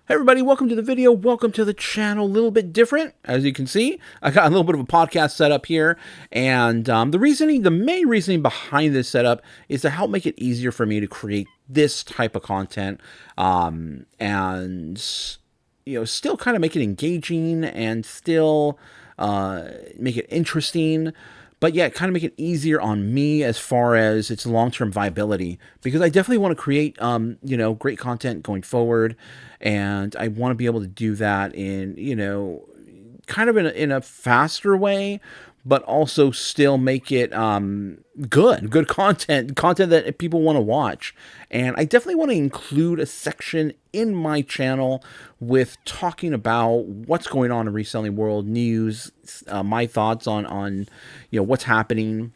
Hey everybody, welcome to the video. Welcome to the channel. A little bit different, as you can see. I got a little bit of a podcast setup here, and the main reasoning behind this setup is to help make it easier for me to create this type of content, and still kind of make it engaging and still make it interesting, but yeah, kind of make it easier on me as far as its long-term viability, because I definitely want to create, great content going forward, and I want to be able to do that in, kind of in a faster way, but also still make it good content that people want to watch. And I definitely want to include a section in my channel with talking about what's going on in the reselling world, news, my thoughts on what's happening,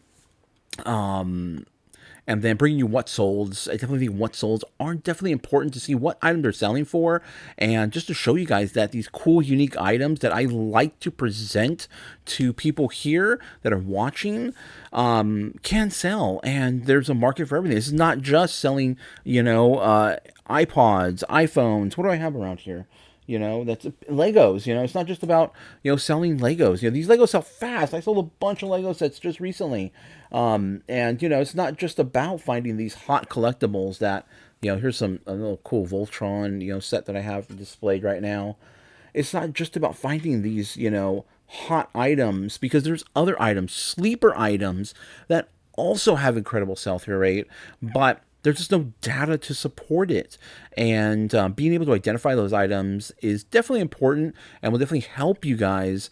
and then bringing you what solds. I definitely think what solds are definitely important to see what items they're selling for, and just to show you guys that these cool, unique items that I like to present to people here that are watching can sell, and there's a market for everything. This is not just selling, iPods, iPhones. What do I have around here? That's Legos. It's not just about selling Legos. These Legos sell fast. I sold a bunch of Lego sets just recently, and it's not just about finding these hot collectibles. That here's a little cool Voltron set that I have displayed right now. It's not just about finding these hot items, because there's other items, sleeper items, that also have incredible sell-through rate, but there's just no data to support it. And being able to identify those items is definitely important, and will definitely help you guys,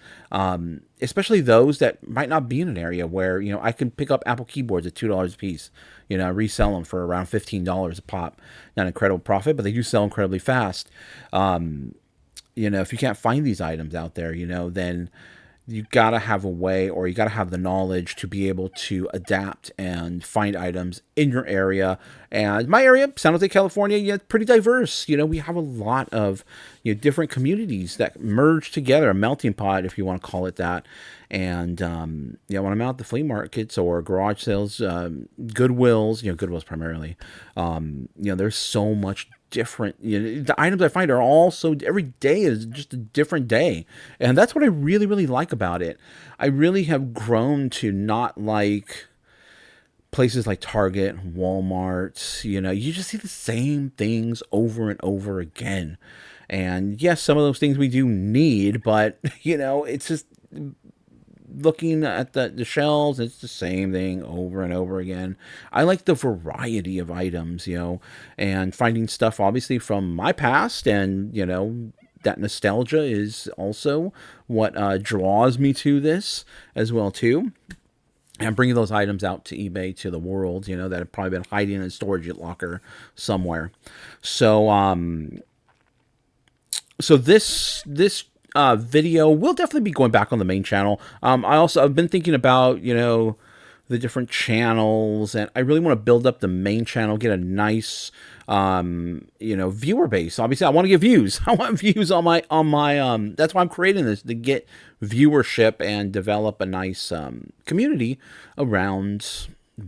especially those that might not be in an area where I can pick up Apple keyboards at $2 a piece, resell them for around $15 a pop. Not an incredible profit, but they do sell incredibly fast. If you can't find these items out there, then you gotta have a way, or you gotta have the knowledge to be able to adapt and find items in your area. And my area, San Jose, California, pretty diverse. We have a lot of different communities that merge together, a melting pot, if you want to call it that. And when I'm out at the flea markets or garage sales, Goodwills, Goodwills primarily, there's so much different. The items I find are all so, every day is just a different day, and that's what I really, really like about it. I really have grown to not like places like Target, Walmart. You just see the same things over and over again. And yes, some of those things we do need, but it's just looking at the shelves, it's the same thing over and over again. I like the variety of items, and finding stuff obviously from my past, and that nostalgia is also what draws me to this as well too. And bringing those items out to eBay, to the world, that have probably been hiding in a storage locker somewhere. So this video will definitely be going back on the main channel. I've been thinking about the different channels, and I really want to build up the main channel, get a nice viewer base. Obviously, I want to get views. I want views on my that's why I'm creating this, to get viewership and develop a nice community around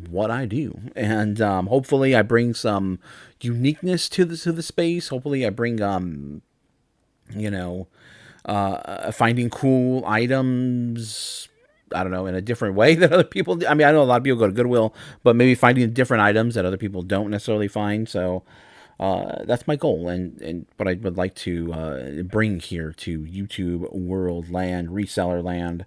what I do. And hopefully I bring some uniqueness to the space. Hopefully I bring finding cool items, I don't know, in a different way that other people do. I mean, I know a lot of people go to Goodwill, but maybe finding different items that other people don't necessarily find. So that's my goal, and what I would like to bring here to YouTube world land, reseller land.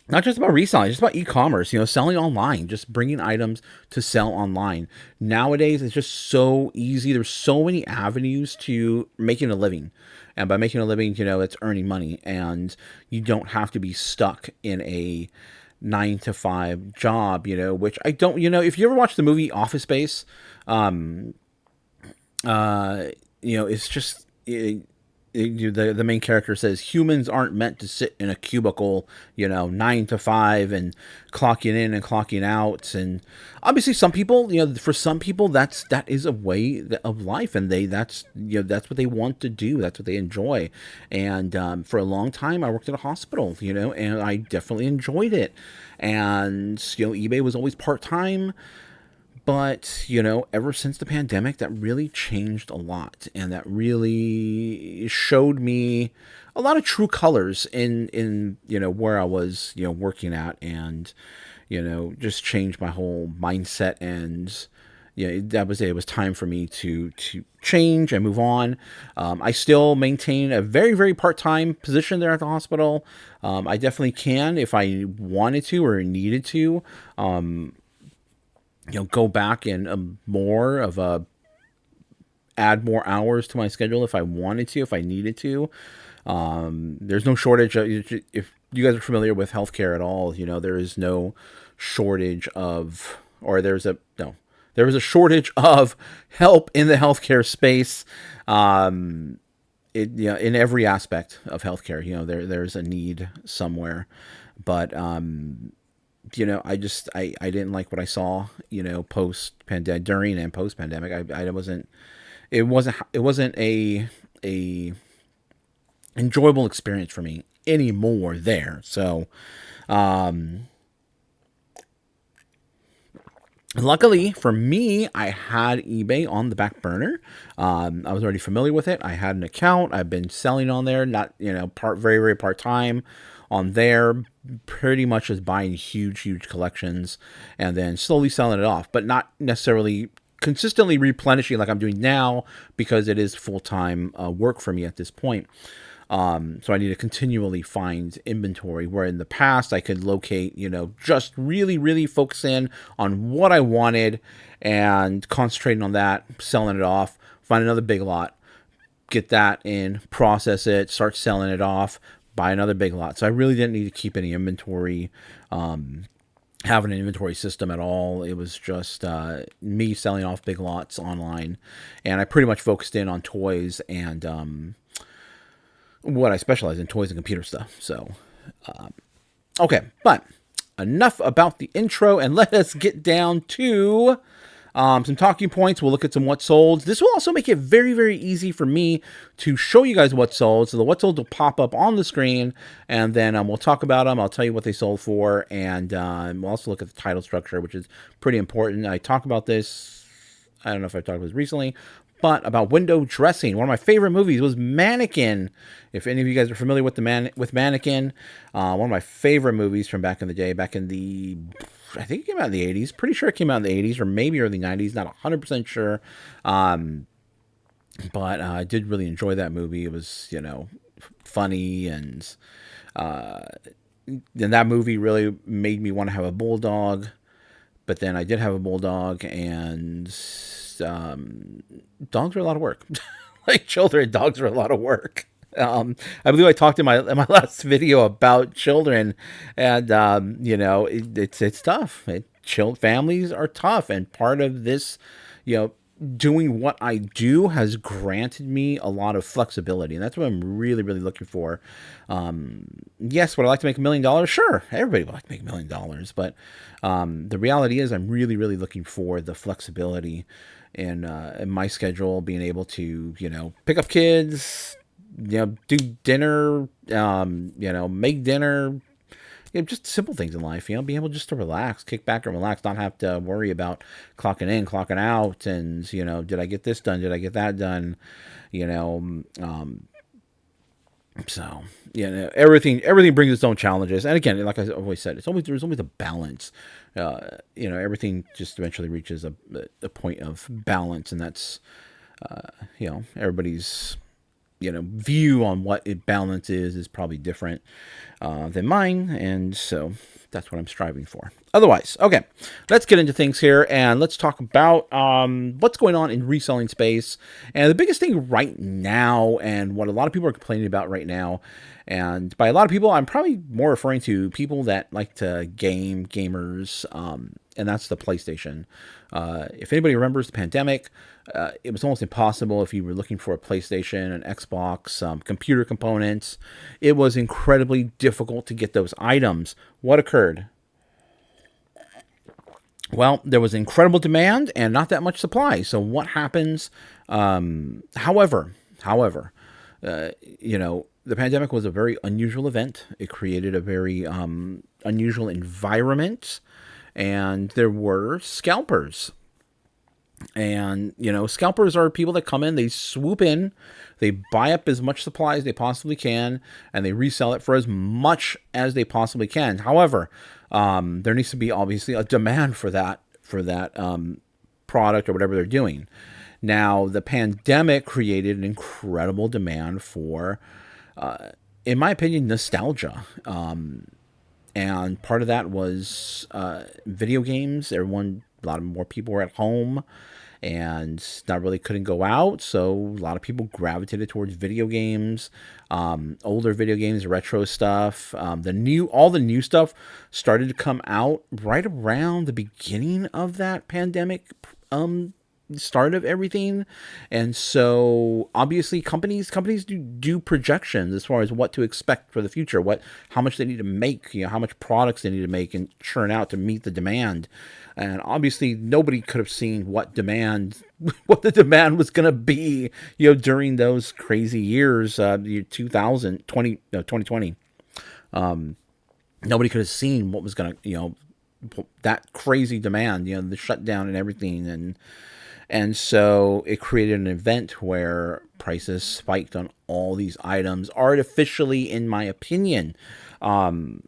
Not just about reselling, just about e-commerce, selling online, just bringing items to sell online. Nowadays, it's just so easy. There's so many avenues to making a living. And by making a living, it's earning money, and you don't have to be stuck in a 9 to 5 job, which I don't, if you ever watch the movie Office Space, it's just, the main character says humans aren't meant to sit in a cubicle, 9 to 5 and clocking in and clocking out. And obviously some people, for some people that is a way of life, and that's what they want to do. That's what they enjoy. And for a long time I worked at a hospital, and I definitely enjoyed it. And eBay was always part-time. But, ever since the pandemic, that really changed a lot. And that really showed me a lot of true colors in where I was, working at, and, just changed my whole mindset. And, that was it. It was time for me to change and move on. I still maintain a very, very part-time position there at the hospital. I definitely can, if I wanted to or needed to, go back and more of a add more hours to my schedule if I wanted to, if I needed to. There's no shortage of, if you guys are familiar with healthcare at all, there is no shortage of, or there's a, no, there is a shortage of help in the healthcare space. In every aspect of healthcare, there's a need somewhere. But, I didn't like what I saw, post pandemic, during and post pandemic. It wasn't a enjoyable experience for me anymore there. So, luckily for me, I had eBay on the back burner. I was already familiar with it. I had an account. I've been selling on there, not, very, very part time on there, pretty much just buying huge, huge collections and then slowly selling it off, but not necessarily consistently replenishing like I'm doing now, because it is full-time work for me at this point. So I need to continually find inventory, where in the past I could locate, just really, really focus in on what I wanted and concentrating on that, selling it off, find another big lot, get that in, process it, start selling it off, buy another big lot. So I really didn't need to keep any inventory, have an inventory system at all. It was just me selling off big lots online. And I pretty much focused in on toys and what I specialize in, toys and computer stuff. So, okay, but enough about the intro, and let us get down to some talking points. We'll look at some what sold. This will also make it very, very easy for me to show you guys what sold. So the what sold will pop up on the screen, and then we'll talk about them. I'll tell you what they sold for, and we'll also look at the title structure, which is pretty important. I talk about this, I don't know if I've talked about this recently, but about window dressing. One of my favorite movies was Mannequin. If any of you guys are familiar with Mannequin, one of my favorite movies from back in the day, I think it came out in the 80s. Pretty sure it came out in the 80s or maybe early 90s. Not 100% sure. But I did really enjoy that movie. It was, funny, and that movie really made me want to have a bulldog. But then I did have a bulldog, and dogs are a lot of work. Like children, dogs are a lot of work. I believe I talked in my last video about children, and it's tough. Families are tough, and part of this, doing what I do has granted me a lot of flexibility, and that's what I'm really, really looking for. Yes, would I like to make $1 million? Sure, everybody would like to make $1 million, but the reality is, I'm really, really looking for the flexibility in my schedule, being able to, pick up kids, do dinner, make dinner, just simple things in life, being able just to relax, kick back and relax, not have to worry about clocking in, clocking out, and, did I get this done? Did I get that done? So, everything brings its own challenges. And again, like I always said, there's always a balance. Everything just eventually reaches a point of balance, and that's, everybody's, view on what balance is probably different than mine, and so that's what I'm striving for. Otherwise, okay, let's get into things here, and let's talk about what's going on in reselling space. And the biggest thing right now, and what a lot of people are complaining about right now, and by a lot of people, I'm probably more referring to people that like to gamers, and that's the PlayStation. If anybody remembers the pandemic, it was almost impossible if you were looking for a PlayStation, an Xbox, computer components. It was incredibly difficult to get those items. What occurred? Well, there was incredible demand and not that much supply. So what happens? However, the pandemic was a very unusual event. It created a very unusual environment, and there were scalpers. And, scalpers are people that come in, they swoop in, they buy up as much supply as they possibly can, and they resell it for as much as they possibly can. However, there needs to be obviously a demand for that product or whatever they're doing. Now, the pandemic created an incredible demand for, in my opinion, nostalgia. And part of that was video games. A lot of more people were at home and not really couldn't go out, so a lot of people gravitated towards video games, older video games, retro stuff. All the new stuff started to come out right around the beginning of that pandemic. Start of everything. And so obviously companies do projections as far as what to expect for the future, how much they need to make, how much products they need to make and churn out to meet the demand. And obviously nobody could have seen what the demand was going to be, during those crazy years, 2020, no, 2020. Nobody could have seen what was going to, that crazy demand, the shutdown and everything. And so it created an event where prices spiked on all these items artificially, in my opinion. And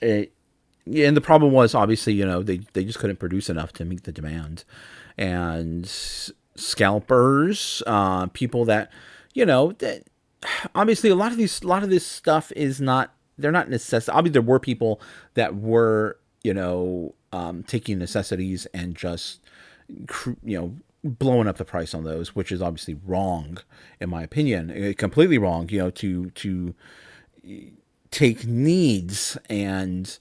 the problem was obviously, they just couldn't produce enough to meet the demand. And scalpers, people that, that obviously a lot of this stuff is not, they're not necessary. Obviously there were people that were, taking necessities and just, blowing up the price on those, which is obviously wrong, in my opinion, completely wrong. To take needs and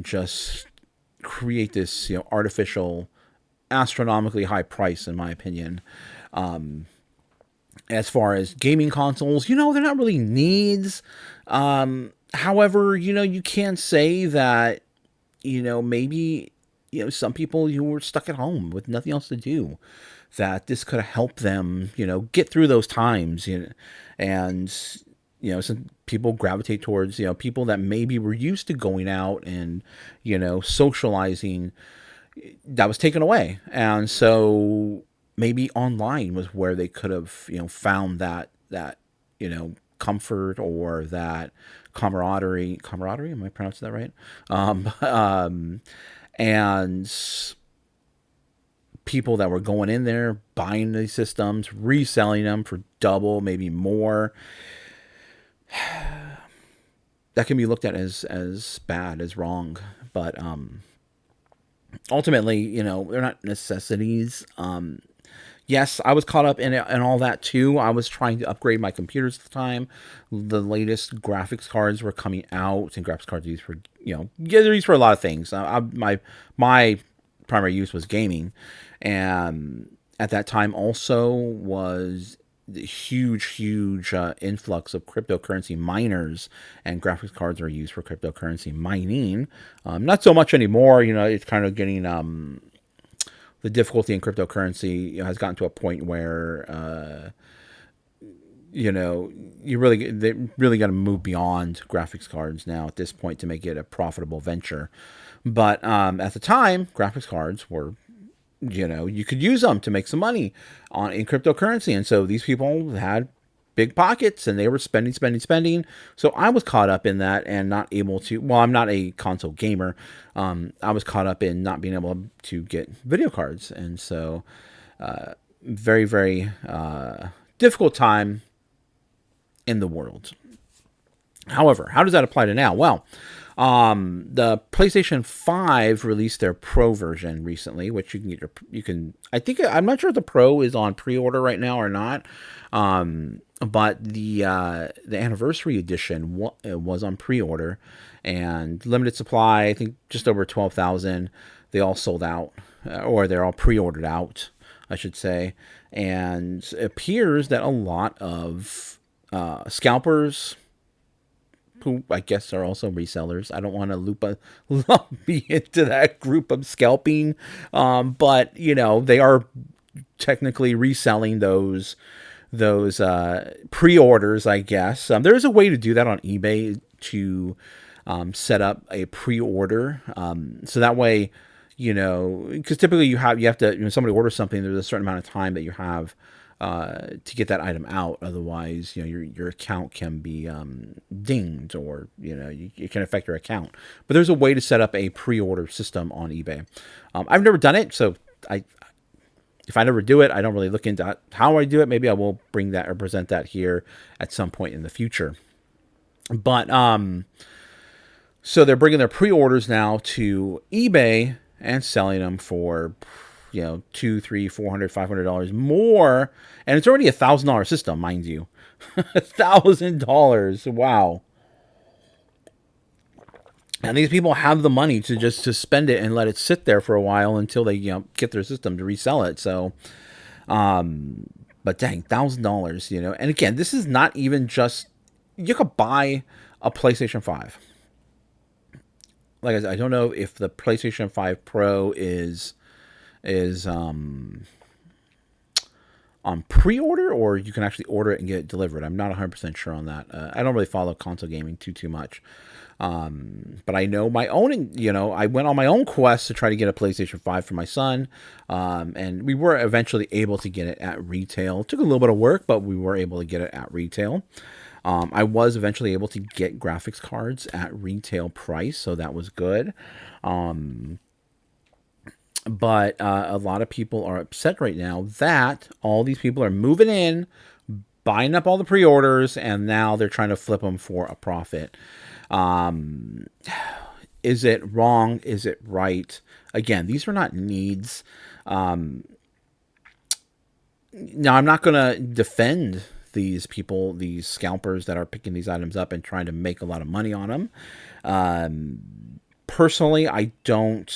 just create this, artificial, astronomically high price, in my opinion. As far as gaming consoles, they're not really needs. However, you can say that, maybe, some people who were stuck at home with nothing else to do, that this could have helped them, get through those times, and, some people gravitate towards, people that maybe were used to going out and, socializing, that was taken away. And so maybe online was where they could have, found that, comfort or that camaraderie. Am I pronouncing that right? And people that were going in there, buying these systems, reselling them for double, maybe more. That can be looked at as bad, as wrong. But ultimately, they're not necessities. Yes, I was caught up in it and all that too. I was trying to upgrade my computers at the time. The latest graphics cards were coming out, and graphics cards are used for, they're used for a lot of things. My primary use was gaming, and at that time also was the huge influx of cryptocurrency miners, and graphics cards are used for cryptocurrency mining. Not so much anymore. It's kind of getting the difficulty in cryptocurrency, has gotten to a point where they really got to move beyond graphics cards now at this point to make it a profitable venture. But at the time, graphics cards were, you could use them to make some money in cryptocurrency. And so these people had big pockets and they were spending. So I was caught up in that and not able to, well, I'm not a console gamer. I was caught up in not being able to get video cards. And so very, very difficult time in the world. However, how does that apply to now? Well, the PlayStation 5 released their Pro version recently, which I'm not sure if the Pro is on pre-order right now or not. But the anniversary edition was on pre-order and limited supply. I think just over 12,000. They all sold out, or they're all pre-ordered out, I should say. And it appears that a lot of scalpers, who I guess are also resellers. I don't want to lump me into that group of scalping, but they are technically reselling those pre-orders, I guess. There is a way to do that on eBay to set up a pre-order, so that way, because typically you have to, somebody orders something, there's a certain amount of time that you have to get that item out. Otherwise, your account can be dinged, or it can affect your account. But there's a way to set up a pre-order system on eBay. I've never done it, so I if I never do it, I don't really look into how I do it. Maybe I will bring that or present that here at some point in the future. But so they're bringing their pre-orders now to eBay and selling them for, $200, $300, $400, $500 more, and it's already $1,000 system, mind you. $1,000. Wow. And these people have the money to spend it and let it sit there for a while until they get their system to resell it. So, but dang, $1,000, And again, this is not even just, you could buy a PlayStation 5. Like I said, I don't know if the PlayStation 5 Pro is on pre-order, or you can actually order it and get it delivered. I'm not 100% sure on that. I don't really follow console gaming too much. But I know my own, I went on my own quest to try to get a PlayStation 5 for my son. And we were eventually able to get it at retail. It took a little bit of work, but we were able to get it at retail. I was eventually able to get graphics cards at retail price, so that was good. But a lot of people are upset right now that all these people are moving in, buying up all the pre-orders, and now they're trying to flip them for a profit. Is it wrong? Is it right? Again, these are not needs. Now, I'm not going to defend these people, these scalpers that are picking these items up and trying to make a lot of money on them. Personally, I don't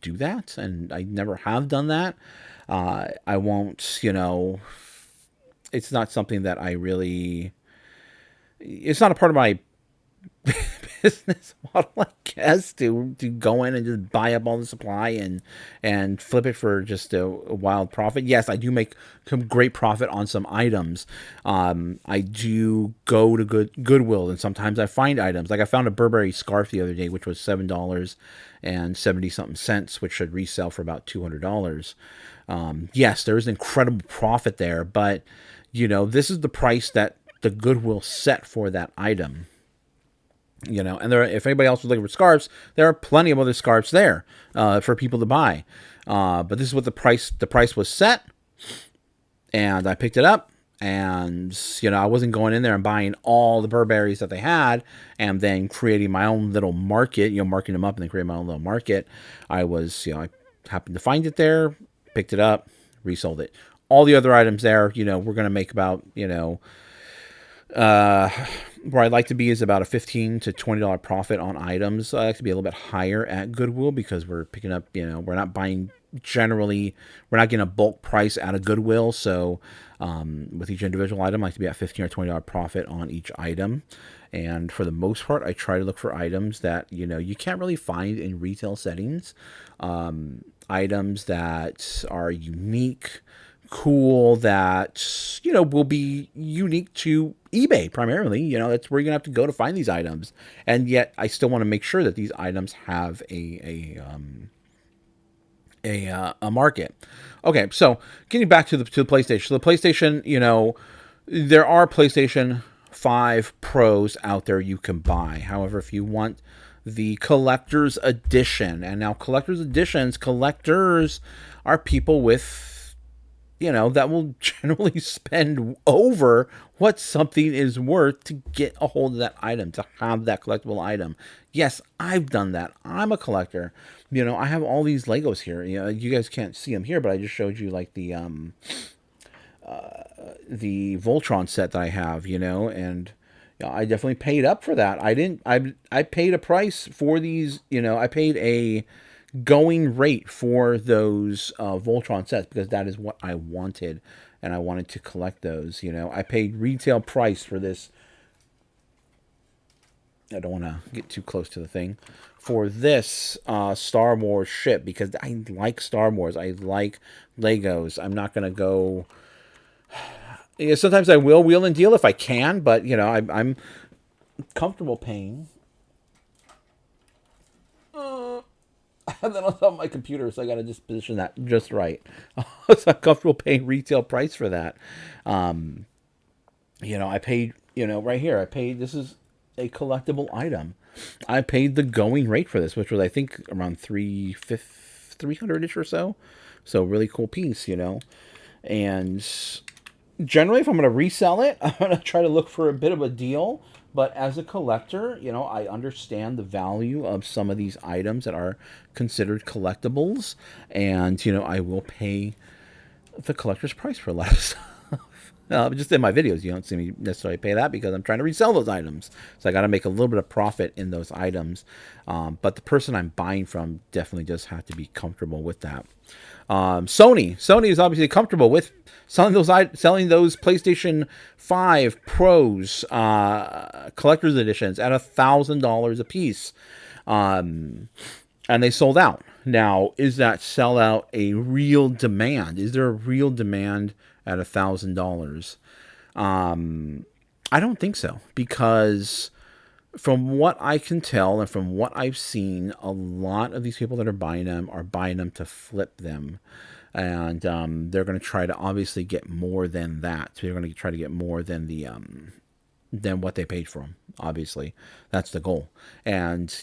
do that, and I never have done that. I won't, it's not something that it's not a part of my business model, I guess, to go in and just buy up all the supply and flip it for just a wild profit. Yes, I do make some great profit on some items. I do go to Goodwill, and sometimes I find items. Like I found a Burberry scarf the other day, which was $7.70 which should resell for about $200. Yes, there is incredible profit there, but this is the price that the Goodwill set for that item. And if anybody else was looking for scarves, there are plenty of other scarves there for people to buy. But this is what the price was set, and I picked it up, and I wasn't going in there and buying all the Burberrys that they had and then creating my own little market, marking them up and then creating my own little market. I was, I happened to find it there, picked it up, resold it. All the other items there, we're going to make about, where I'd like to be is about a $15 to $20 profit on items. I like to be a little bit higher at Goodwill because we're picking up, we're not buying generally, we're not getting a bulk price out of Goodwill. So with each individual item, I like to be at $15 or $20 profit on each item. And for the most part, I try to look for items that, you can't really find in retail settings. Items that are unique, cool, that will be unique to eBay primarily. That's where you're gonna have to go to find these items, and yet I still want to make sure that these items have a market. Okay, so getting back to the PlayStation. So the PlayStation, there are PlayStation 5 Pros out there you can buy. However, if you want the collector's edition, and now collector's collectors are people with that will generally spend over what something is worth to get a hold of that item, to have that collectible item. Yes, I've done that. I'm a collector. I have all these Legos here. You guys can't see them here, but I just showed you like the Voltron set that I have, and I definitely paid up for that. I paid a price for these, I paid a going rate for those Voltron sets because that is what I wanted, and I wanted to collect those. I paid retail price for this. I don't want to get too close to the thing. For this Star Wars ship, because I like Star Wars. I like Legos. I'm not going to go... sometimes I will wheel and deal if I can, but, I'm comfortable paying and then on top of my computer, so I got to just position that just right. So I'm comfortable paying retail price for that. Um, I paid, right here, I paid, this is a collectible item. I paid the going rate for this, which was, I think, around 300-ish or so. So really cool piece, And generally, if I'm going to resell it, I'm going to try to look for a bit of a deal. But as a collector, I understand the value of some of these items that are considered collectibles. And, I will pay the collector's price for a lot of stuff. Just in my videos, you don't see me necessarily pay that because I'm trying to resell those items. So I got to make a little bit of profit in those items. But the person I'm buying from definitely does have to be comfortable with that. Sony is obviously comfortable with selling those PlayStation 5 Pros collector's editions at $1,000 a piece. And they sold out. Now, is that sellout a real demand? Is there a real demand at $1,000? I don't think so, because from what I can tell and from what I've seen, a lot of these people that are buying them to flip them. And they're going to try to obviously get more than that. So they're going to try to get more than than what they paid for them. Obviously, that's the goal. And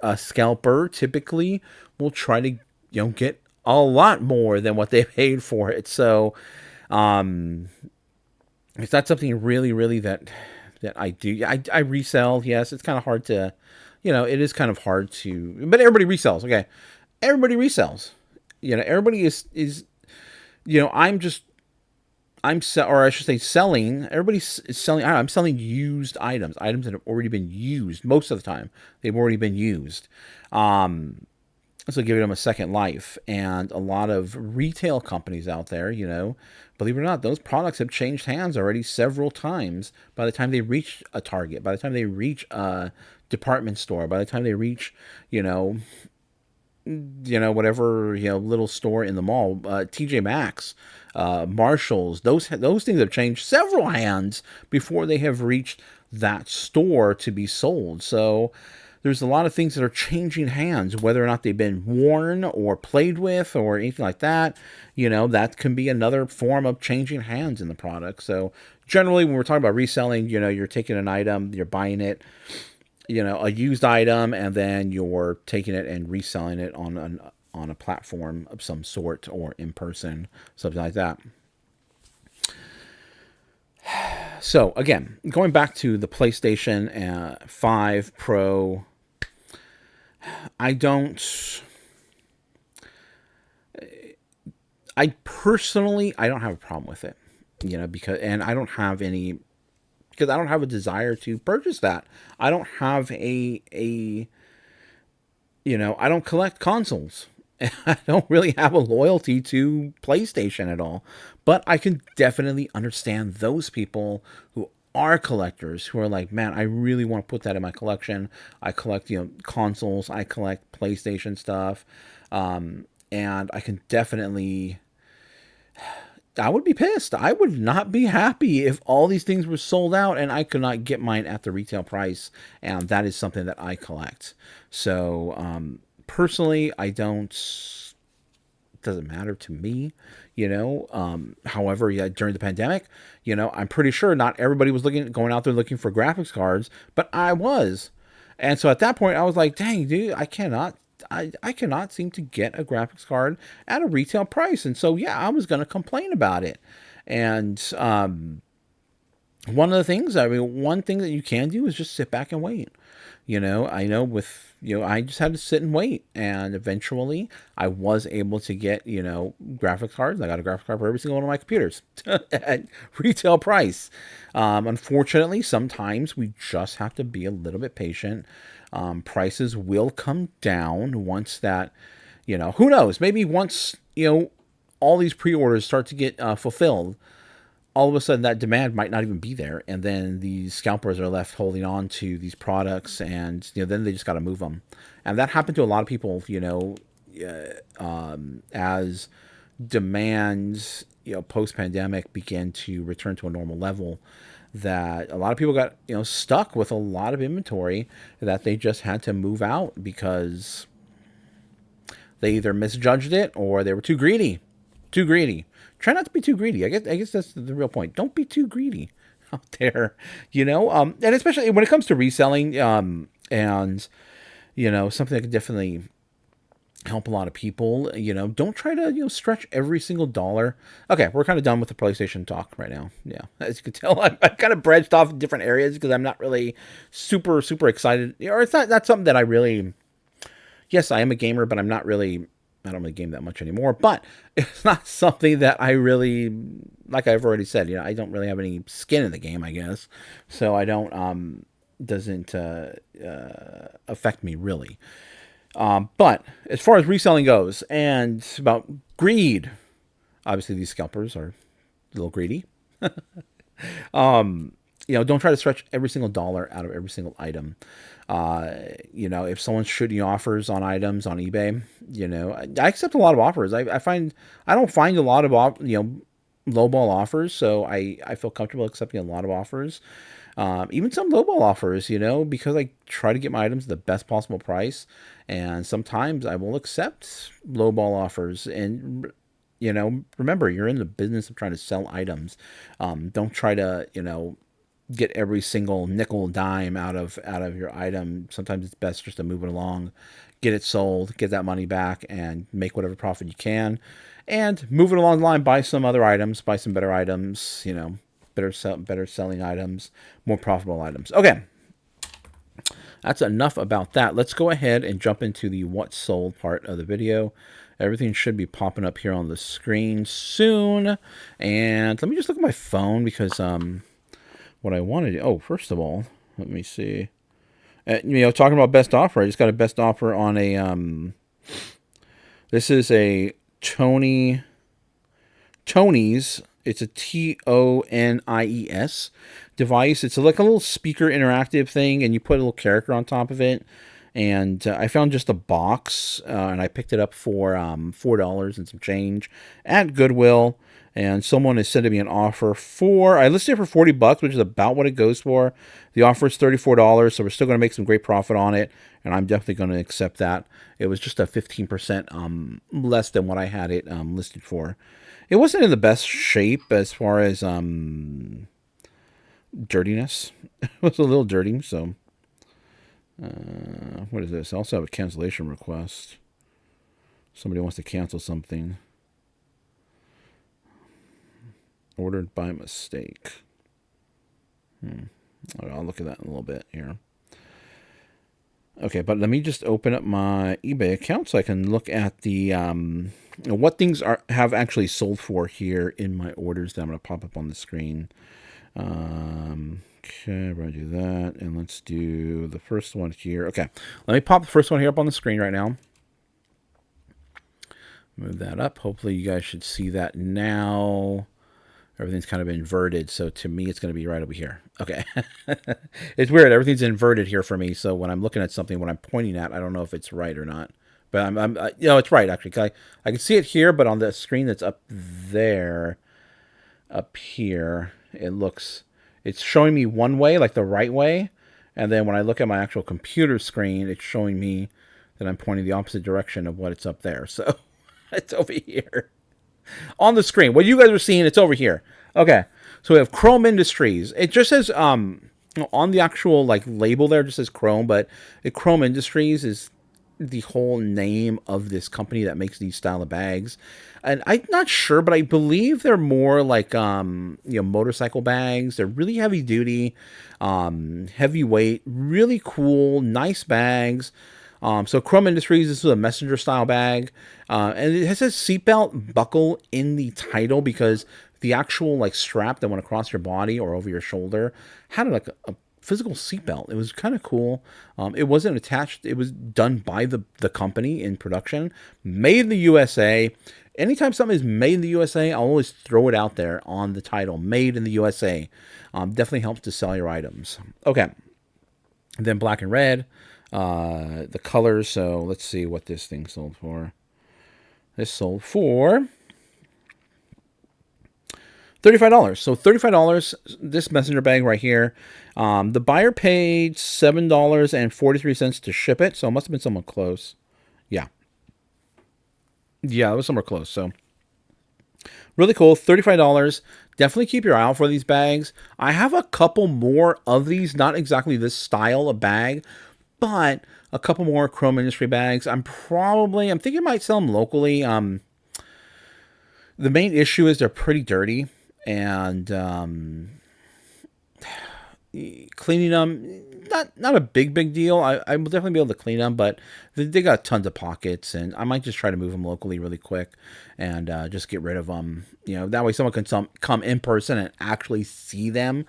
a scalper typically will try to get a lot more than what they paid for it. So it's not something really, really that I do. I resell. Yes, it's kind of hard to, it is kind of hard to. But everybody resells. Okay, everybody resells. Everybody is. Or I should say selling. Everybody's selling. I'm selling used items that have already been used. Most of the time, they've already been used. So giving them a second life. And a lot of retail companies out there, believe it or not, those products have changed hands already several times by the time they reach a Target, by the time they reach a department store, by the time they reach, whatever, little store in the mall, TJ Maxx, Marshalls, those things have changed several hands before they have reached that store to be sold. So there's a lot of things that are changing hands, whether or not they've been worn or played with or anything like that. That can be another form of changing hands in the product. So generally, when we're talking about reselling, you're taking an item, you're buying it, a used item, and then you're taking it and reselling it on a platform of some sort or in person, something like that. So again, going back to the PlayStation 5 Pro, I personally, I don't have a problem with it, because I don't have a desire to purchase that. I don't have I don't collect consoles. I don't really have a loyalty to PlayStation at all. But I can definitely understand those people who are collectors who are like, man, I really want to put that in my collection. I collect, consoles. I collect PlayStation stuff. And I can definitely, I would be pissed. I would not be happy if all these things were sold out and I could not get mine at the retail price. And that is something that I collect. So, personally, I don't, it doesn't matter to me, however, yeah, during the pandemic, I'm pretty sure not everybody was going out there looking for graphics cards, but I was. And so at that point I was like, dang, dude, I cannot seem to get a graphics card at a retail price. And so, yeah, I was going to complain about it. And, one thing that you can do is just sit back and wait. I know I just had to sit and wait. And eventually I was able to get, graphics cards. I got a graphics card for every single one of my computers at retail price. Unfortunately, sometimes we just have to be a little bit patient. Prices will come down once that, who knows, maybe once, all these pre-orders start to get fulfilled, all of a sudden that demand might not even be there, and then these scalpers are left holding on to these products, and then they just got to move them. And that happened to a lot of people, as demand, post pandemic began to return to a normal level, that a lot of people got stuck with a lot of inventory that they just had to move out because They either misjudged it or they were too greedy. Too greedy. Try not to be too greedy. I guess that's the real point. Don't be too greedy out there, and especially when it comes to reselling, and something that could definitely help a lot of people. Don't try to stretch every single dollar. Okay, we're kind of done with the PlayStation talk right now. Yeah, as you can tell, I kind of branched off in different areas because I'm not really super excited, or it's not something that I really. Yes, I am a gamer, but I'm not really. I don't really game that much anymore. But it's not something that I really, like I've already said. I don't really have any skin in the game, I guess. So I don't doesn't affect me really. But as far as reselling goes, and about greed, obviously these scalpers are a little greedy. Don't try to stretch every single dollar out of every single item. If someone's shooting offers on items on eBay, I accept a lot of offers. I don't find a lot of lowball offers, so I feel comfortable accepting a lot of offers. Even some lowball offers, because I try to get my items at the best possible price, and sometimes I will accept lowball offers. And remember, you're in the business of trying to sell items. Don't try to get every single nickel dime out of your item. Sometimes it's best just to move it along, get it sold, get that money back, and make whatever profit you can, and move it along the line. Buy some other items, buy some better items. Better selling items, more profitable items. Okay, that's enough about that. Let's go ahead and jump into the what sold part of the video. Everything should be popping up here on the screen soon. And let me just look at my phone because what I wanted to... Oh, first of all, let me see. Talking about best offer, I just got a best offer on a... this is a Tony's. It's a TONIES device. It's like a little speaker interactive thing, and you put a little character on top of it. And I found just a box, and I picked it up for $4 and some change at Goodwill. And someone has sent me an offer I listed it for $40, which is about what it goes for. The offer is $34, so we're still going to make some great profit on it, and I'm definitely going to accept that. It was just a 15% less than what I had it listed for. It wasn't in the best shape as far as dirtiness. It was a little dirty, so... what is this? I also have a cancellation request. Somebody wants to cancel something. Ordered by mistake. I'll look at that in a little bit here. Okay, but let me just open up my eBay account so I can look at the what things have actually sold for here in my orders that I'm going to pop up on the screen. Okay, we're going to do that, and let's do the first one here. Okay, let me pop the first one here up on the screen right now. Move that up. Hopefully you guys should see that now. Everything's kind of inverted, so to me, it's going to be right over here. Okay. It's weird. Everything's inverted here for me, so when I'm looking at something, when I'm pointing at, I don't know if it's right or not. But it's right, actually. 'Cause I can see it here, but on the screen that's up there, up here, it's showing me one way, like the right way. And then when I look at my actual computer screen, it's showing me that I'm pointing the opposite direction of what it's up there. So it's over here. On the screen, what you guys are seeing, it's over here. Okay, so we have Chrome Industries. It just says on the actual label there, it just says Chrome, but Chrome Industries is the whole name of this company that makes these style of bags. And I'm not sure, but I believe they're more like motorcycle bags. They're really heavy duty, heavyweight, really cool, nice bags. So Chrome Industries, this is a messenger style bag, and it has a seatbelt buckle in the title because the actual strap that went across your body or over your shoulder had a physical seatbelt. It was kind of cool. It wasn't attached. It was done by the company in production, made in the USA. Anytime something is made in the USA, I'll always throw it out there on the title, made in the USA. Definitely helps to sell your items. Okay, and then black and red. The colors, so let's see what this thing sold for. This sold for $35. So $35, this messenger bag right here. The buyer paid $7.43 to ship it, so it must have been someone close. Yeah. Yeah, it was somewhere close. So really cool. $35. Definitely keep your eye out for these bags. I have a couple more of these, not exactly this style of bag, but a couple more Chrome Industry bags. I'm thinking I might sell them locally. The main issue is they're pretty dirty, and cleaning them, not a big deal. I will definitely be able to clean them, but they got tons of pockets, and I might just try to move them locally really quick, and just get rid of them. That way someone can come in person and actually see them.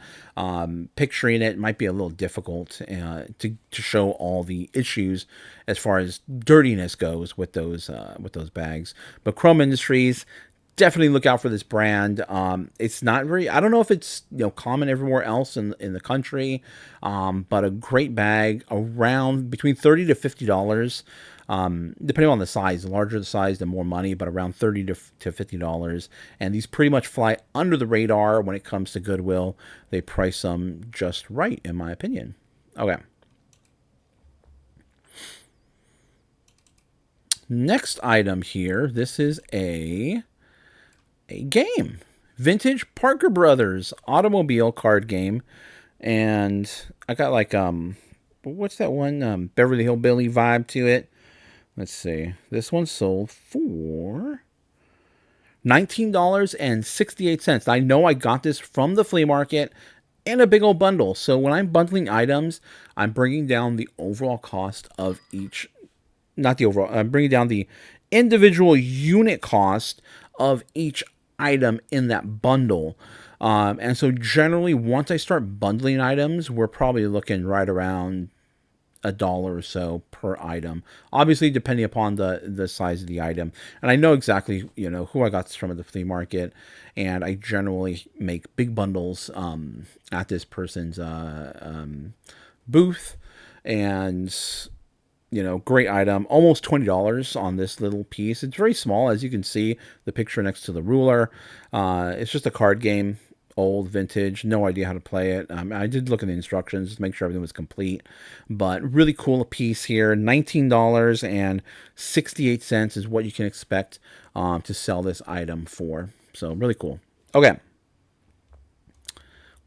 Picturing it might be a little difficult to show all the issues as far as dirtiness goes with those bags. But Chrome Industries, definitely look out for this brand. It's not very, I don't know if it's common everywhere else in the country, but a great bag around between $30 to $50. Depending on the size. The larger the size, the more money, but around $30 to $50. And these pretty much fly under the radar when it comes to Goodwill. They price them just right, in my opinion. Okay. Next item here. This is a game. Vintage Parker Brothers automobile card game. And I got like what's that one? Beverly Hillbilly vibe to it. Let's see. This one sold for $19.68. I know I got this from the flea market in a big old bundle. So when I'm bundling items, I'm bringing down the overall cost of each, not the overall, I'm bringing down the individual unit cost of each item in that bundle. And so generally, once I start bundling items, we're probably looking right around $1 or so per item. Obviously, depending upon the size of the item. And I know exactly who I got this from at the flea market, and I generally make big bundles at this person's booth, and great item. Almost $20 on this little piece. It's very small, as you can see the picture next to the ruler. It's just a card game, old, vintage. No idea how to play it. I did look at the instructions to make sure everything was complete, but really cool piece here. $19.68 is what you can expect to sell this item for. So really cool. Okay.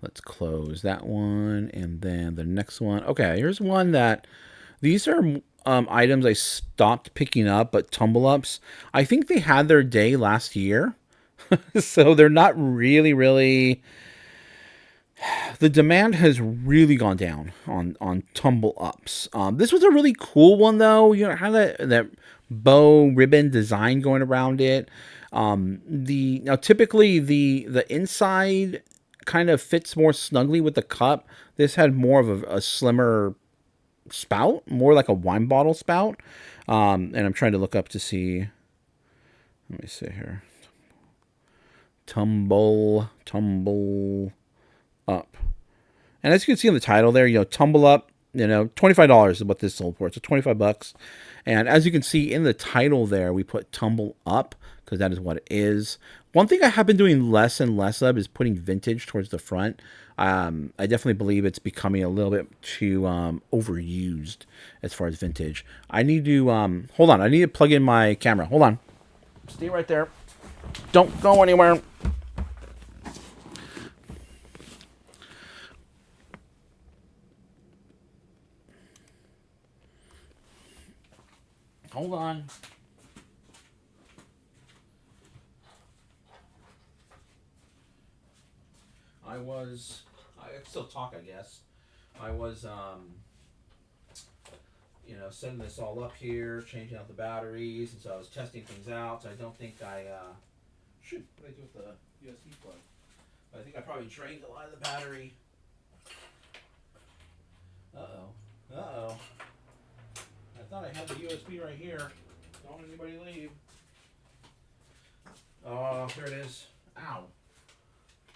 Let's close that one, and then the next one. Okay, here's one that these are items I stopped picking up, but tumble ups. I think they had their day last year, so they're not really. The demand has really gone down on tumble ups. This was a really cool one though. It had that bow ribbon design going around it. Now typically the inside kind of fits more snugly with the cup. This had more of a slimmer spout, more like a wine bottle spout. And I'm trying to look up to see. Let me see here. Tumble up. And as you can see in the title there, tumble up, $25 is what this sold for. So $25. And as you can see in the title there, we put tumble up because that is what it is. One thing I have been doing less and less of is putting vintage towards the front. I definitely believe it's becoming a little bit too overused as far as vintage. I need to, hold on. I need to plug in my camera. Hold on. Stay right there. Don't go anywhere. Hold on. I can still talk, I guess. I was, setting this all up here, changing out the batteries, and so I was testing things out. So I don't think shoot, what did I do with the USB plug? I think I probably drained a lot of the battery. Uh-oh. I thought I had the USB right here. Don't let anybody leave. Oh, there it is. Ow.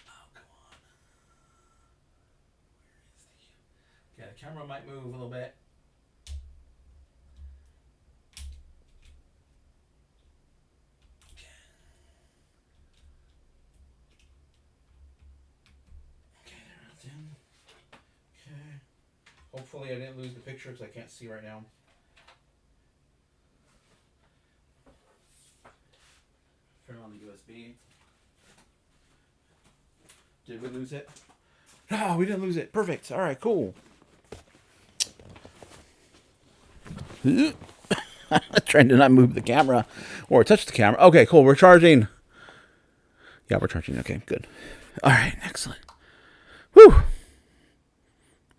Oh, come on. Where is the... Okay, the camera might move a little bit. Okay, there it's in. Okay. Hopefully I didn't lose the picture because I can't see right now. me. Did we lose it? No, we didn't lose it. Perfect. All right, cool. Trying to not move the camera or touch the camera. Okay, cool. We're charging. Yeah, we're charging. Okay, good. All right, excellent. Whew.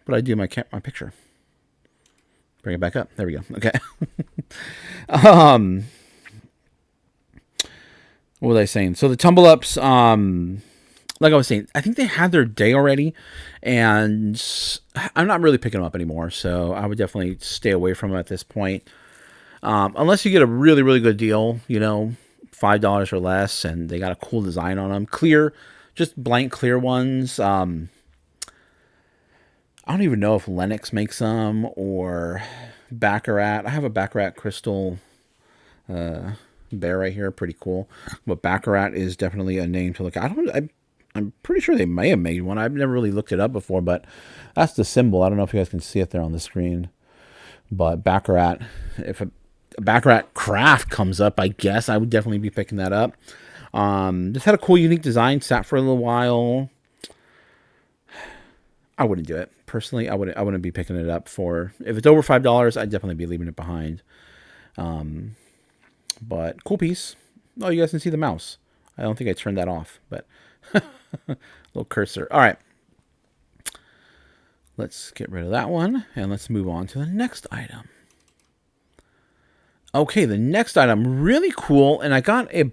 What did I do my picture? Bring it back up. There we go. Okay. What was I saying? So the tumble ups, like I was saying, I think they had their day already, and I'm not really picking them up anymore. So I would definitely stay away from them at this point, unless you get a really, really good deal. You know, $5 or less, and they got a cool design on them. Clear, just blank clear ones. I don't even know if Lennox makes them or Baccarat. I have a Baccarat crystal bear right here, pretty cool. But Baccarat is definitely a name to look at. I'm pretty sure they may have made one. I've never really looked it up before, but that's the symbol. I don't know if you guys can see it there on the screen. But Baccarat, if a Baccarat craft comes up, I guess I would definitely be picking that up. Just had a cool, unique design. Sat for a little while. I wouldn't do it personally. I wouldn't be picking it up for. If it's over $5, I'd definitely be leaving it behind. But cool piece. Oh, you guys can see the mouse. I don't think I turned that off, but little cursor. All right. Let's get rid of that one, and let's move on to the next item. Okay, the next item, really cool, and I got a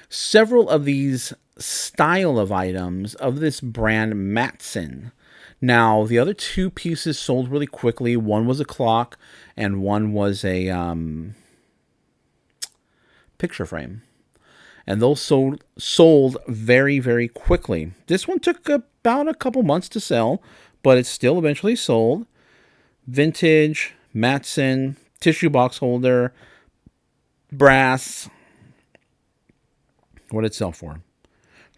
several of these style of items of this brand Matson. Now, the other two pieces sold really quickly. One was a clock, and one was a picture frame. And those sold very, very quickly. This one took about a couple months to sell, but it still eventually sold. Vintage, Matson, tissue box holder, brass. What did it sell for?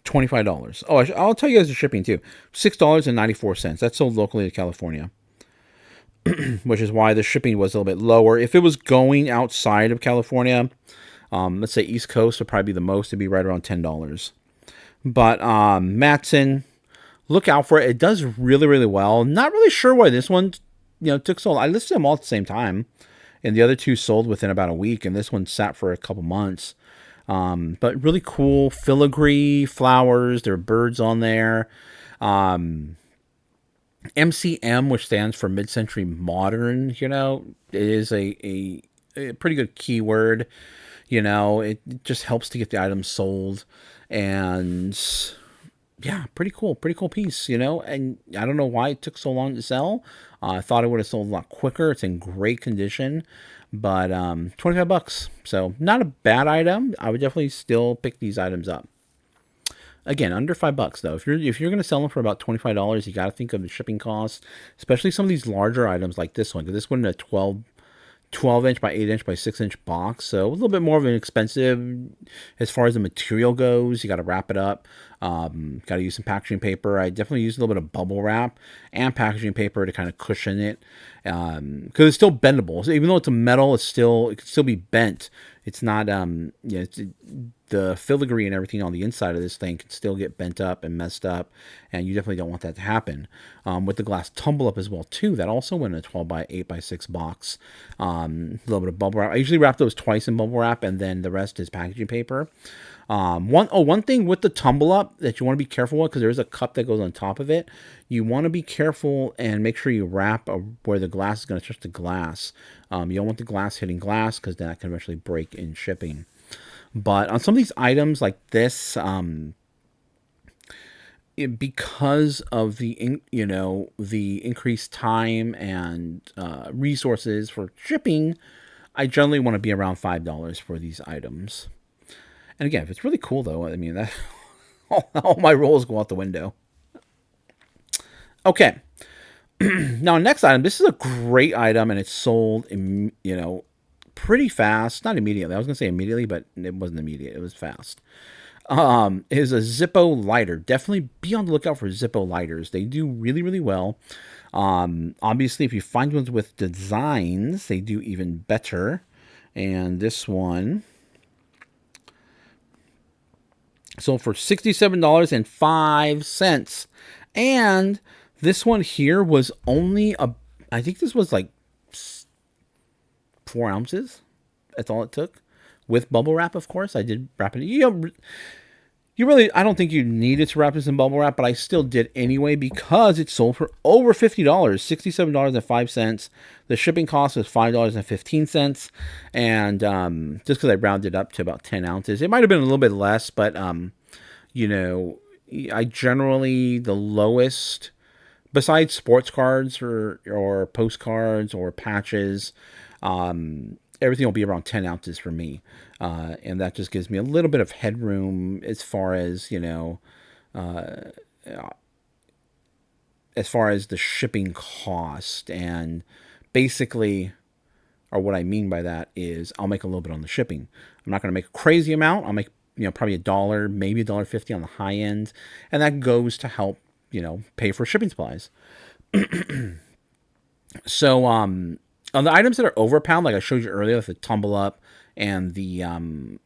$25. Oh, I'll tell you guys the shipping too. $6.94. That sold locally to California, which is why the shipping was a little bit lower. If it was going outside of California, let's say East Coast would probably be the most. It'd be right around $10. But Matson, look out for it. It does really, really well. Not really sure why this one, took so long. I listed them all at the same time, and the other two sold within about a week, and this one sat for a couple months. But really cool filigree flowers. There are birds on there. MCM, which stands for mid-century modern, it is a pretty good keyword. It just helps to get the items sold, and yeah, pretty cool piece, and I don't know why it took so long to sell. I thought it would have sold a lot quicker. It's in great condition, but $25. So not a bad item. I would definitely still pick these items up. Again, under $5 though. If you're going to sell them for about $25, you got to think of the shipping costs, especially some of these larger items like this one, because this one is a 12-inch by 8-inch by 6-inch box, so a little bit more of an expensive as far as the material goes. You got to wrap it up. Got to use some packaging paper. I definitely use a little bit of bubble wrap and packaging paper to kind of cushion it, because it's still bendable. So even though it's a metal, it can still be bent. It's not the filigree and everything on the inside of this thing can still get bent up and messed up, and you definitely don't want that to happen. With the glass tumble up as well too, that also went in a 12 by 8 by 6 box. A little bit of bubble wrap. I usually wrap those twice in bubble wrap, and then the rest is packaging paper. One thing with the tumble up that you want to be careful with, because there's a cup that goes on top of it. You want to be careful and make sure you wrap where the glass is going to touch the glass. You don't want the glass hitting glass, because that can eventually break in shipping. But on some of these items like this, because of the increased time and resources for shipping, I generally want to be around $5 for these items. And again, if it's really cool though, I mean, that all my rolls go out the window. Okay. Now, next item. This is a great item, and it's sold pretty fast. Not immediately. I was gonna say immediately, but it wasn't immediate. It was fast. Is a Zippo lighter. Definitely be on the lookout for Zippo lighters. They do really, really well. Obviously, if you find ones with designs, they do even better. And this one, Sold for $67.05. And this one here was only I think this was like 4 ounces. That's all it took. With bubble wrap, of course. I did wrap it. You really, I don't think you needed to wrap this in bubble wrap, but I still did anyway because it sold for over $50, $67.05. The shipping cost was $5.15. And just because I rounded up to about 10 ounces, it might have been a little bit less, but, you know, I generally, the lowest, besides sports cards or postcards or patches, everything will be around 10 ounces for me. And that just gives me a little bit of headroom as far as, as far as the shipping cost. And basically, or what I mean by that is I'll make a little bit on the shipping. I'm not going to make a crazy amount. I'll make, probably $1, maybe $1.50 on the high end. And that goes to help, pay for shipping supplies. So, on the items that are over a pound, like I showed you earlier, like the tumble up and the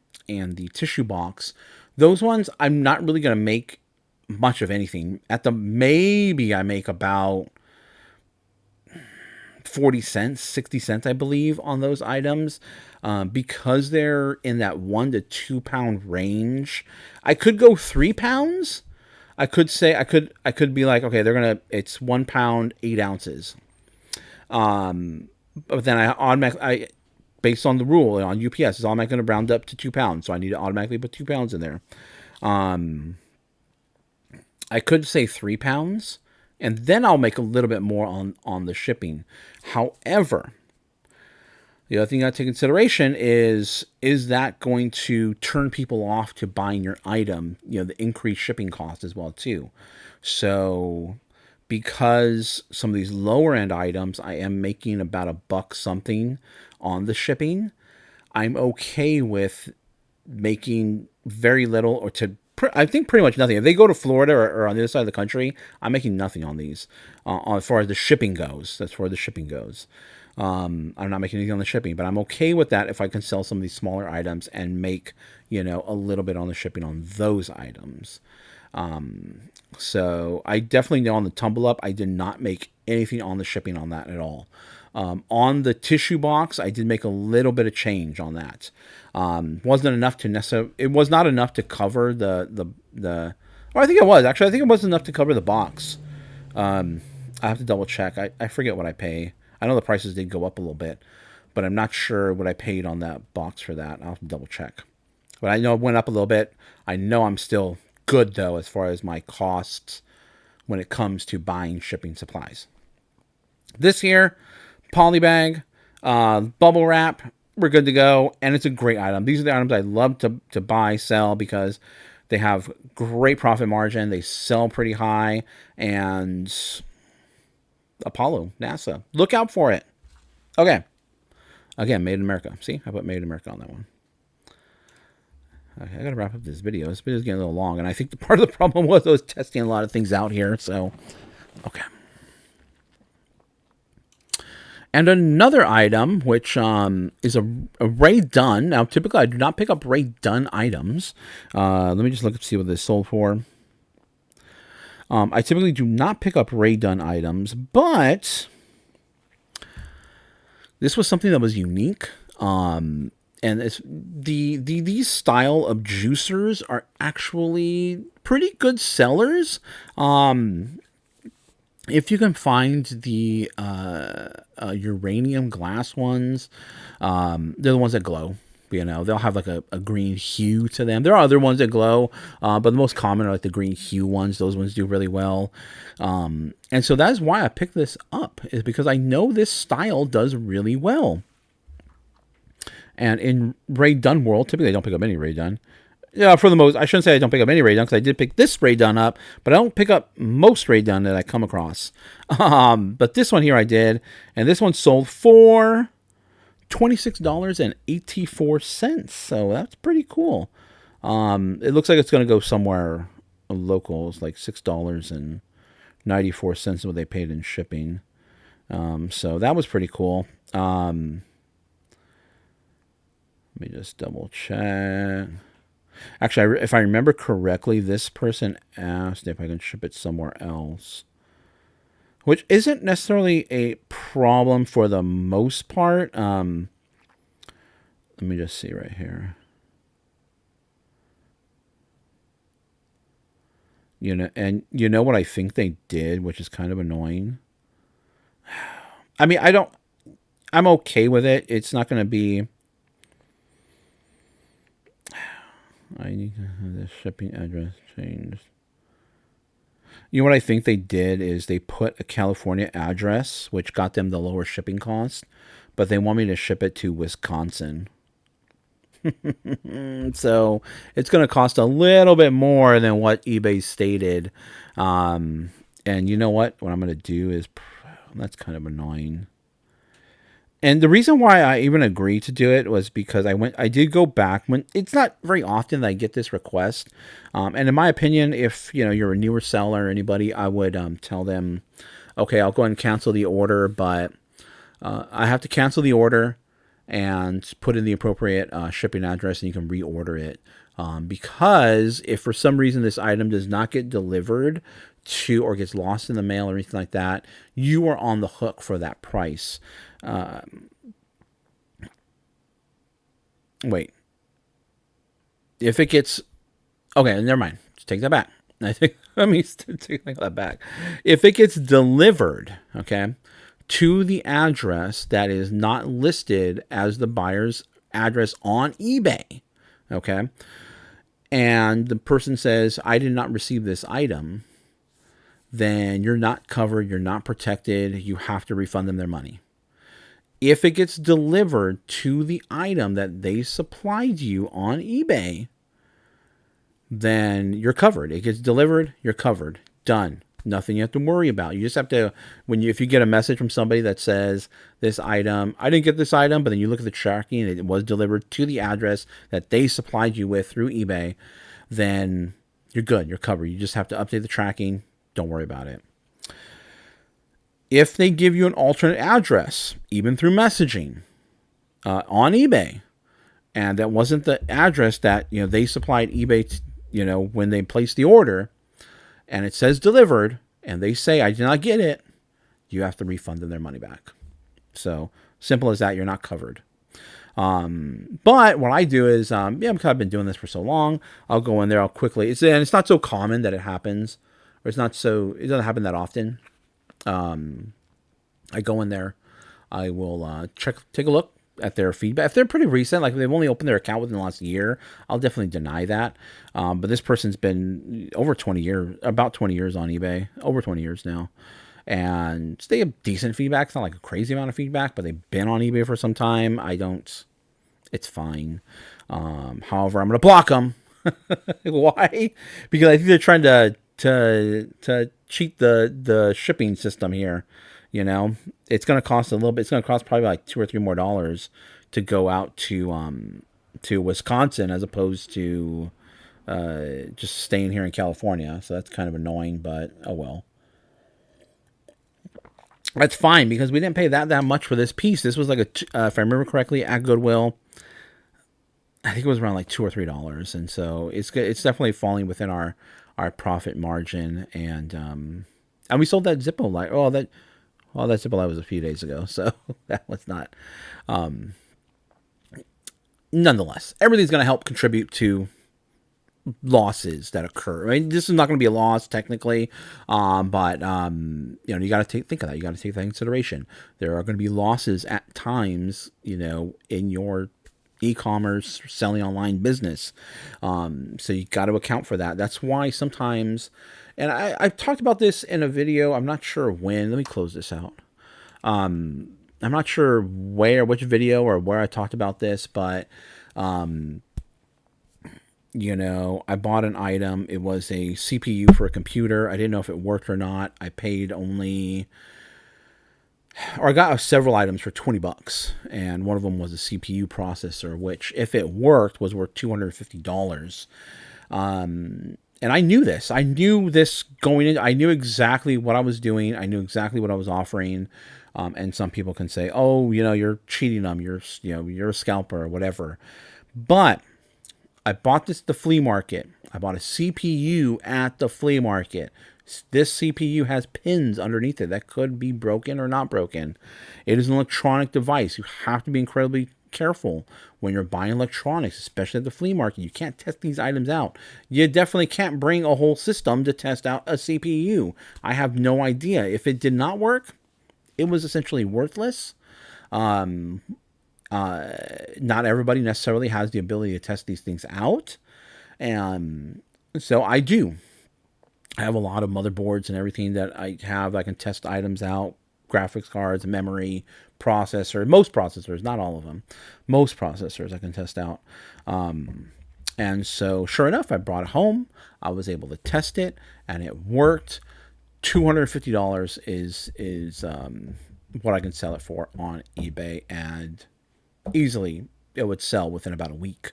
tissue box, those ones I'm not really gonna make much of anything. Maybe I make about 40 cents, 60 cents, I believe, on those items, because they're in that 1 to 2 pound range. I could go 3 pounds. I could say I could be like, okay, it's 1 pound, 8 ounces. But then based on the rule on UPS, it's automatically going to round up to 2 pounds. So I need to automatically put 2 pounds in there. I could say 3 pounds, and then I'll make a little bit more on the shipping. However, the other thing you got to take consideration is that going to turn people off to buying your item? The increased shipping cost as well too. So, because some of these lower end items, I am making about $1 something on the shipping. I'm okay with making very little I think pretty much nothing. If they go to Florida or on the other side of the country, I'm making nothing on these. As far as the shipping goes, that's where the shipping goes. I'm not making anything on the shipping, but I'm okay with that if I can sell some of these smaller items and make, a little bit on the shipping on those items. So I definitely know on the tumble up, I did not make anything on the shipping on that at all. On the tissue box, I did make a little bit of change on that. Wasn't enough to necessarily. It was not enough to cover the. Or I think it was actually. I think it was enough to cover the box. I have to double check. I forget what I pay. I know the prices did go up a little bit, but I'm not sure what I paid on that box for that. I'll have to double check. But I know it went up a little bit. I know I'm still good though as far as my costs when it comes to buying shipping supplies. This here, poly bag, bubble wrap, we're good to go, and it's a great item. These are the items I love to buy, sell, because they have great profit margin. They sell pretty high, and Apollo, NASA, look out for it. Okay, again, made in America. See, I put made in America on that one. Okay, I gotta wrap up this video. This video is getting a little long, and I think part of the problem was I was testing a lot of things out here. So, okay. And another item, which is a Ray Dunn. Now, typically, I do not pick up Ray Dunn items. Let me just look and see what this sold for. I typically do not pick up Ray Dunn items, but this was something that was unique. And it's these style of juicers are actually pretty good sellers. If you can find the uranium glass ones, they're the ones that glow. They'll have like a green hue to them. There are other ones that glow, but the most common are like the green hue ones. Those ones do really well. And so that is why I picked this up, is because I know this style does really well. And in Ray Dunn world, typically I don't pick up any Ray Dunn. Yeah, for the most, I shouldn't say I don't pick up any Ray Dunn, because I did pick this Ray Dunn up, but I don't pick up most Ray Dunn that I come across. But this one here I did, and this one sold for $26.84. So that's pretty cool. It looks like it's going to go somewhere local. It's like $6.94 is what they paid in shipping. So that was pretty cool. Let me just double check. Actually, if I remember correctly, this person asked if I can ship it somewhere else, which isn't necessarily a problem for the most part. Let me just see right here. And you know what I think they did, which is kind of annoying. I mean, I'm okay with it. It's not going to be. I need to have the shipping address changed. You know what I think they did is they put a California address, which got them the lower shipping cost, but they want me to ship it to Wisconsin. So it's going to cost a little bit more than what eBay stated. Um, and you know what I'm going to do is that's kind of annoying. And the reason why I even agreed to do it was because I did go back when it's not very often that I get this request. And in my opinion, if you're a newer seller or anybody, I would tell them, okay, I'll go ahead and cancel the order, but I have to cancel the order and put in the appropriate shipping address, and you can reorder it. Because if for some reason this item does not get delivered to or gets lost in the mail or anything like that, you are on the hook for that price. Wait, if it gets okay, never mind. Just take that back. I think let me take that back. If it gets delivered, okay, to the address that is not listed as the buyer's address on eBay, okay, and the person says, I did not receive this item, then you're not covered, you're not protected, you have to refund them their money. If it gets delivered to the item that they supplied you on eBay, then you're covered. It gets delivered, you're covered. Done. Nothing you have to worry about. You just have to, if you get a message from somebody that says this item, I didn't get this item, but then you look at the tracking and it was delivered to the address that they supplied you with through eBay, then you're good. You're covered. You just have to update the tracking. Don't worry about it. If they give you an alternate address, even through messaging on eBay, and that wasn't the address that they supplied eBay, when they placed the order, and it says delivered, and they say I did not get it, you have to refund them their money back. So simple as that. You're not covered. But what I do is, because I've been doing this for so long, I'll go in there. I'll quickly. It's not so common that it happens, or it doesn't happen that often. I go in there, I will take a look at their feedback. If they're pretty recent, like they've only opened their account within the last year, I'll definitely deny that. But this person's been about 20 years on eBay, over 20 years now. And they have decent feedback. It's not like a crazy amount of feedback, but they've been on eBay for some time. It's fine. However, I'm going to block them. Why? Because I think they're trying to cheat the shipping system here. It's going to cost a little bit. It's going to cost probably like $2 or $3 more to go out to Wisconsin as opposed to just staying here in California. So that's kind of annoying, but oh well. That's fine because we didn't pay that much for this piece. This was like if I remember correctly, at Goodwill, I think it was around like $2 or $3, and so it's definitely falling within our profit margin. And we sold that Zippo light. That Zippo light was a few days ago, so that was not. Nonetheless, everything's going to help contribute to losses that occur. I mean, this is not going to be a loss technically, but you got to think of that. You got to take that into consideration. There are going to be losses at times, in your e-commerce selling online business. So you got to account for that. That's why sometimes, and I've talked about this in a video. I'm not sure when. Let me close this out. I'm not sure which video or where I talked about this, but I bought an item. It was a CPU for a computer. I didn't know if it worked or not. I paid I got several items for $20, and one of them was a CPU processor, which, if it worked, was worth $250. And I knew this. I knew this going in. I knew exactly what I was doing. I knew exactly what I was offering. And some people can say, "Oh, you're cheating them. You're a scalper or whatever." But I bought this at the flea market. I bought a CPU at the flea market. This CPU has pins underneath it that could be broken or not broken. It is an electronic device. You have to be incredibly careful when you're buying electronics, especially at the flea market. You can't test these items out. You definitely can't bring a whole system to test out a CPU. I have no idea. If it did not work, it was essentially worthless. Not everybody necessarily has the ability to test these things out. And so I do. I have a lot of motherboards and everything that I can test items out, graphics cards, memory, processor, most processors, not all of them. Most processors I can test out. And so sure enough, I brought it home. I was able to test it and it worked. $250 is what I can sell it for on eBay, and easily it would sell within about a week.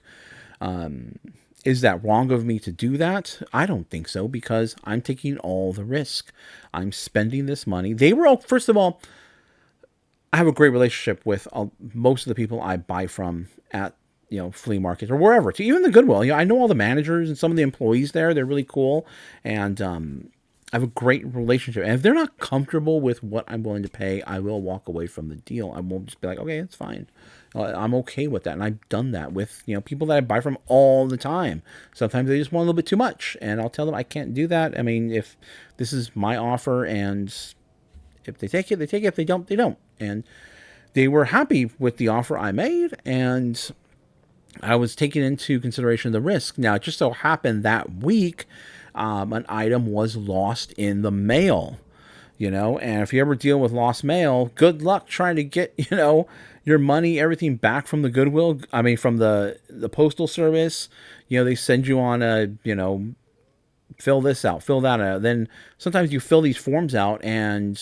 Is that wrong of me to do that? I don't think so, because I'm taking all the risk. I'm spending this money. They were all, first of all, I have a great relationship with most of the people I buy from at flea markets or wherever, to even the Goodwill. I know all the managers and some of the employees there. They're really cool, and I have a great relationship. And if they're not comfortable with what I'm willing to pay, I will walk away from the deal. I won't just be like, okay, it's fine. I'm okay with that. And I've done that with, people that I buy from all the time. Sometimes they just want a little bit too much, and I'll tell them I can't do that. I mean, if this is my offer, and if they take it, they take it. If they don't, they don't. And they were happy with the offer I made, and I was taking into consideration the risk. Now, it just so happened that week, an item was lost in the mail. And if you ever deal with lost mail, good luck trying to get, your money, everything back from the Goodwill. I mean, from the postal service. They send you on a, fill this out, fill that out. Then sometimes you fill these forms out and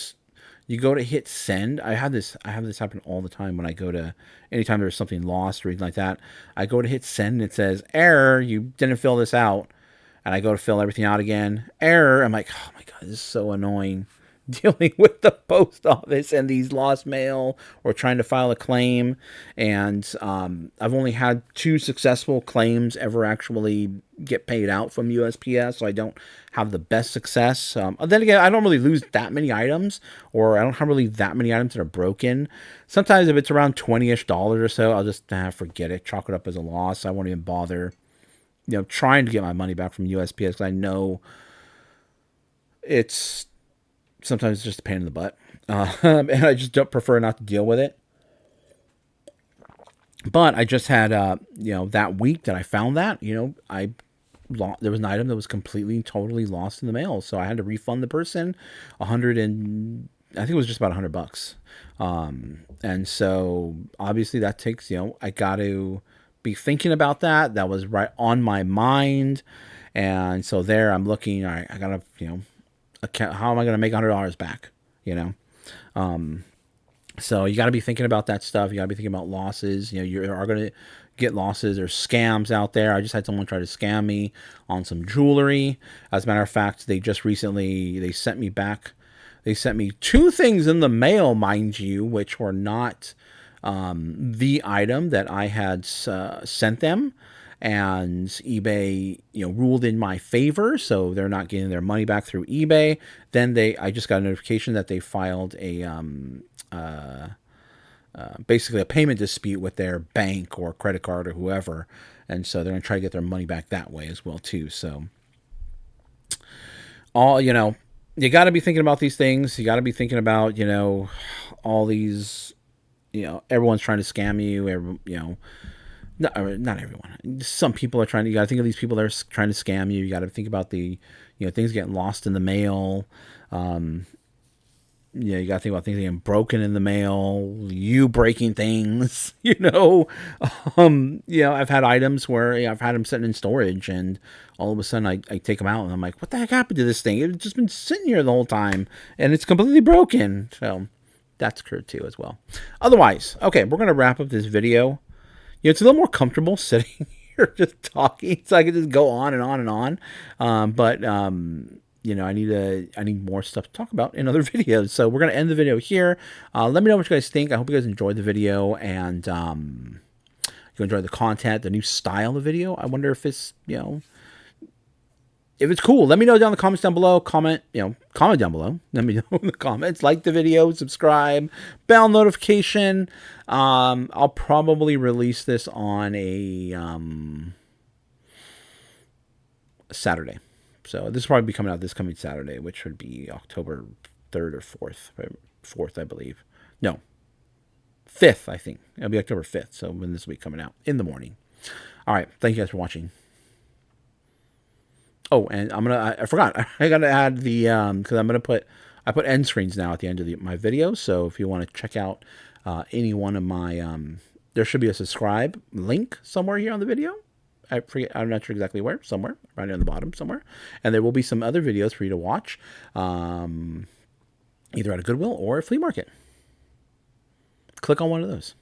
you go to hit send. I have this happen all the time when I go to, anytime there's something lost or anything like that, I go to hit send and it says, error, you didn't fill this out. And I go to fill everything out again. Error. I'm like, oh my God, this is so annoying. Dealing with the post office and these lost mail or trying to file a claim. And I've only had 2 successful claims ever actually get paid out from USPS, so I don't have the best success. Then again, I don't really lose that many items, or I don't have really that many items that are broken. Sometimes if it's around $20-ish or so, I'll just forget it, chalk it up as a loss. I won't even bother trying to get my money back from USPS, because I know it's sometimes just a pain in the butt. And I just don't prefer not to deal with it. But I just had, that week that I found that, there was an item that was completely and totally lost in the mail. So I had to refund the person I think it was just about $100. And so obviously that takes, I got to be thinking about that. That was right on my mind. And so there I'm looking, all right, I gotta, how am I going to make $100 back? So you got to be thinking about that stuff. You got to be thinking about losses. You are going to get losses. There's scams out there. I just had someone try to scam me on some jewelry. As a matter of fact, they just recently, they sent me 2 things in the mail, mind you, which were not the item that I had sent them. And eBay, ruled in my favor, so they're not getting their money back through eBay. Then I just got a notification that they filed a basically a payment dispute with their bank or credit card or whoever, and so they're gonna try to get their money back that way as well too. So, you got to be thinking about these things. You got to be thinking about all these, everyone's trying to scam you. Not everyone. Some people are trying to. You got to think of these people that are trying to scam you. You got to think about the, things getting lost in the mail. You got to think about things getting broken in the mail. You breaking things. I've had items where I've had them sitting in storage, and all of a sudden I take them out, and I'm like, what the heck happened to this thing? It's just been sitting here the whole time, and it's completely broken. So that's true too as well. Otherwise, okay, we're gonna wrap up this video. It's a little more comfortable sitting here just talking, so I can just go on and on and on. But I need more stuff to talk about in other videos. So we're gonna end the video here. Let me know what you guys think. I hope you guys enjoyed the video, and you enjoy the content, the new style of video. I wonder if it's, if it's cool. Let me know down in the comments down below. Comment down below. Let me know in the comments. Like the video, subscribe, bell notification. I'll probably release this on a Saturday. So this will probably be coming out this coming Saturday, which would be October 3rd or 4th. 4th, I believe. No, 5th, I think. It'll be October 5th. So when this will be coming out in the morning. All right. Thank you guys for watching. Oh, and I forgot. I got to add the, because I put end screens now at the end of my videos. So if you want to check out any one of my, there should be a subscribe link somewhere here on the video. I forget, I'm not sure exactly where, somewhere, right on the bottom somewhere. And there will be some other videos for you to watch, either at a Goodwill or a flea market. Click on one of those.